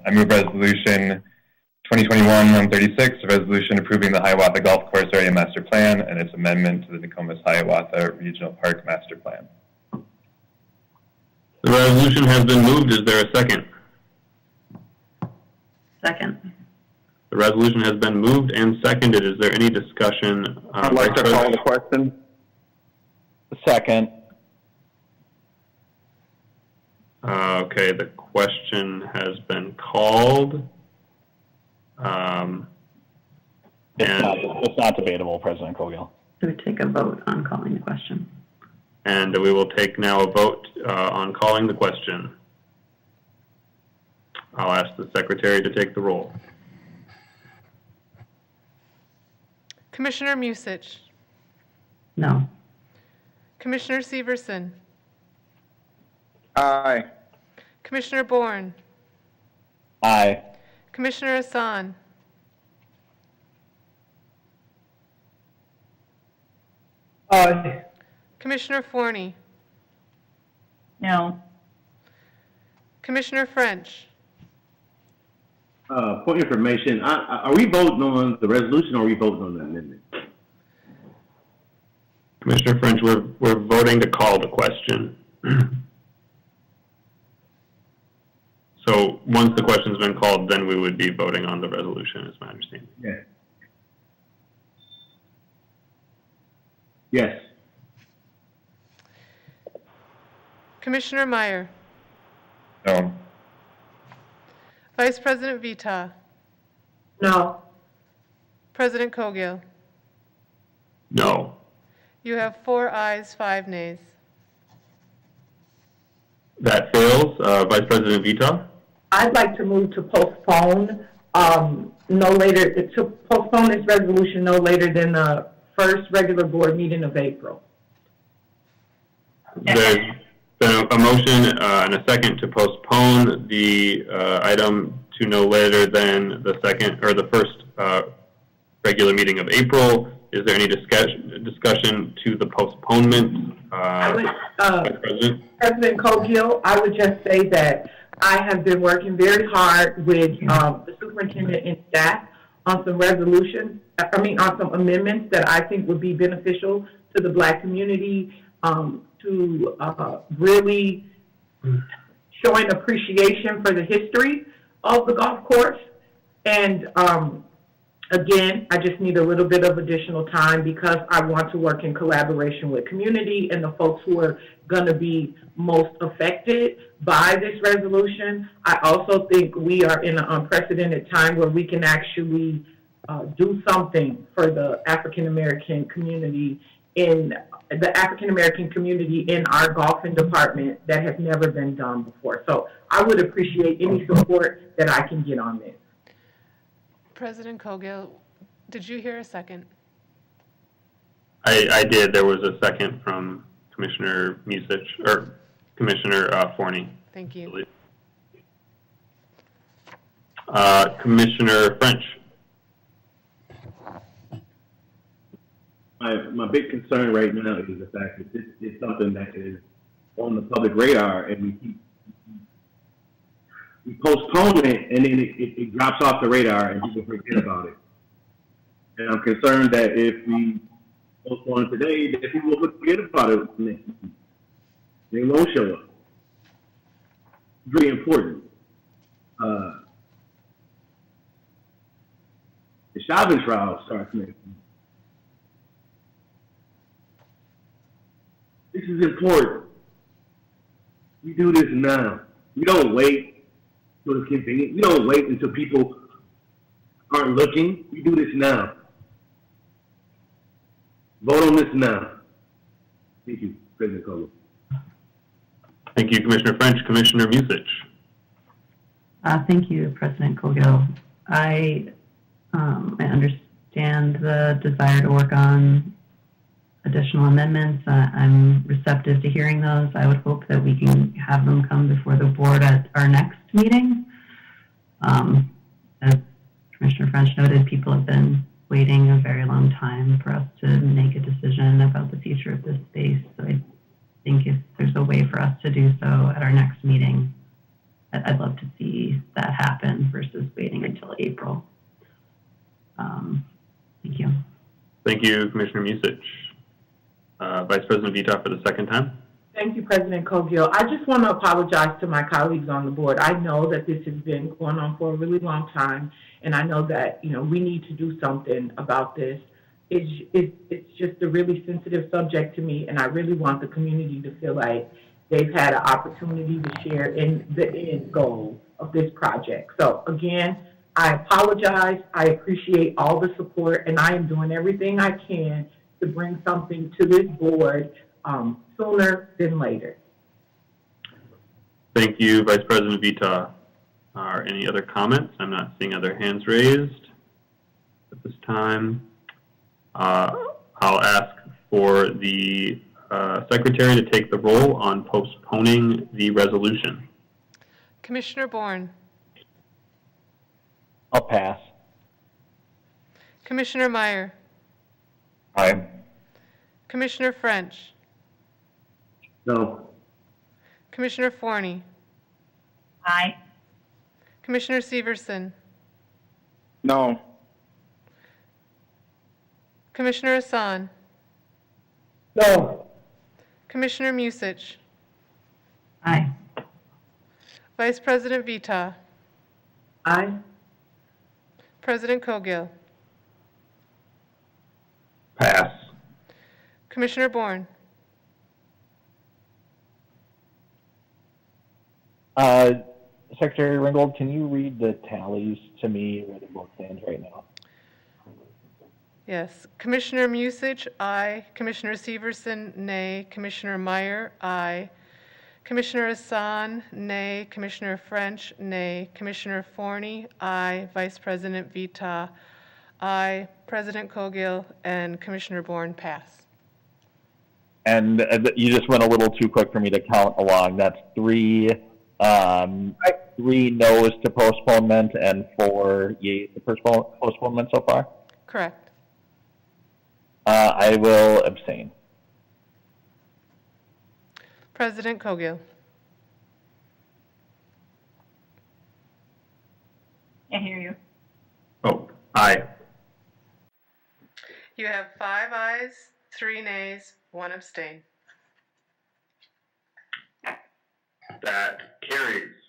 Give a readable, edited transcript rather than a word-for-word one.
I move resolution 2021-136, a resolution approving the Hiawatha Golf Course Area Master Plan and its amendment to the Nokomis Hiawatha Regional Park Master Plan. The resolution has been moved. Is there a second? Second. The resolution has been moved and seconded. Is there any discussion? I'd like to call the question. Second. Okay, the question has been called. It's not debatable, President Cowgill. So we take a vote on calling the question. And we will take now a vote on calling the question. I'll ask the Secretary to take the roll. Commissioner Musich. No. Commissioner Severson. Aye. Commissioner Bourne. Aye. Commissioner Hassan. Aye. Commissioner Forney. No. Commissioner French. For information, are we voting on the resolution or are we voting on the amendment? Commissioner French, we're voting to call the question. So once the question's been called, then we would be voting on the resolution, is my understanding. Yeah. Yes. Commissioner Meyer. No. Vice President Vetaw. No. President Cowgill. No. You have 4 ayes, 5 nays. That fails. Vice President Vetaw? I'd like to move to postpone to postpone this resolution no later than the first regular board meeting of April. There's been a motion and a second to postpone the item to no later than the first regular meeting of April. Is there any discussion to the postponement? Vice President? President Cowgill, I would just say that I have been working very hard with the superintendent and staff on some on some amendments that I think would be beneficial to the Black community, to really showing appreciation for the history of the golf course. And again, I just need a little bit of additional time because I want to work in collaboration with community and the folks who are going to be most affected by this resolution. I also think we are in an unprecedented time where we can actually do something for the African-American community in our golfing department that has never been done before. So I would appreciate any support that I can get on this. President Cowgill, did you hear a second? I did. There was a second from Commissioner Musich, or Commissioner Forney. Thank you. Commissioner French. My big concern right now is the fact that this is something that is on the public radar, and we postpone it, and then it drops off the radar, and people forget about it. And I'm concerned that if we postpone it today, that people will forget about it next week. They won't show up. It's really important. The Chauvin trial starts next week. This is important. We do this now. We don't wait till it's convenient. We don't wait until people aren't looking. We do this now. Vote on this now. Thank you, President Cowgill. Thank you, Commissioner French. Commissioner Musich. Thank you, President Cowgill. I understand the desire to work on additional amendments. I'm receptive to hearing those. I would hope that we can have them come before the board at our next meeting. As Commissioner French noted, people have been waiting a very long time for us to make a decision about the future of this space. So I think if there's a way for us to do so at our next meeting, I'd love to see that happen versus waiting until April. Thank you. Thank you, Commissioner Musich. Vice President Vetaw for the second time. Thank you, President Cowgill. I just want to apologize to my colleagues on the board. I know that this has been going on for a really long time, and I know that, you know, we need to do something about this. It's just a really sensitive subject to me, and I really want the community to feel like they've had an opportunity to share in the end goal of this project. So again, I apologize. I appreciate all the support, and I am doing everything I can to bring something to this board sooner than later. Thank you, Vice President Vetaw. Are any other comments? I'm not seeing other hands raised at this time. I'll ask for the Secretary to take the roll on postponing the resolution. Commissioner Bourne, I'll pass. Commissioner Meyer, Aye. Commissioner French, No. Commissioner Forney, Aye. Commissioner Severson, No. Commissioner Hassan, No. Commissioner Musich, Aye. Vice President Vetaw, Aye. President Cowgill, Pass. Commissioner Bourne, Secretary Ringgold, can you read the tallies to me where the vote stands right now? yes. Commissioner Musich, aye. Commissioner Severson, nay. Commissioner Meyer, aye. Commissioner Hassan, nay. Commissioner French, nay. Commissioner Forney, aye. Vice President Vetaw, aye. President Cowgill, and Commissioner Bourne, pass. And you just went a little too quick for me to count along. That's three no's to postponement and 4 yeas to postponement so far. Correct. I will abstain. President Cowgill. I hear you. Oh, aye. You have 5 ayes, 3 nays, 1 abstain. That carries.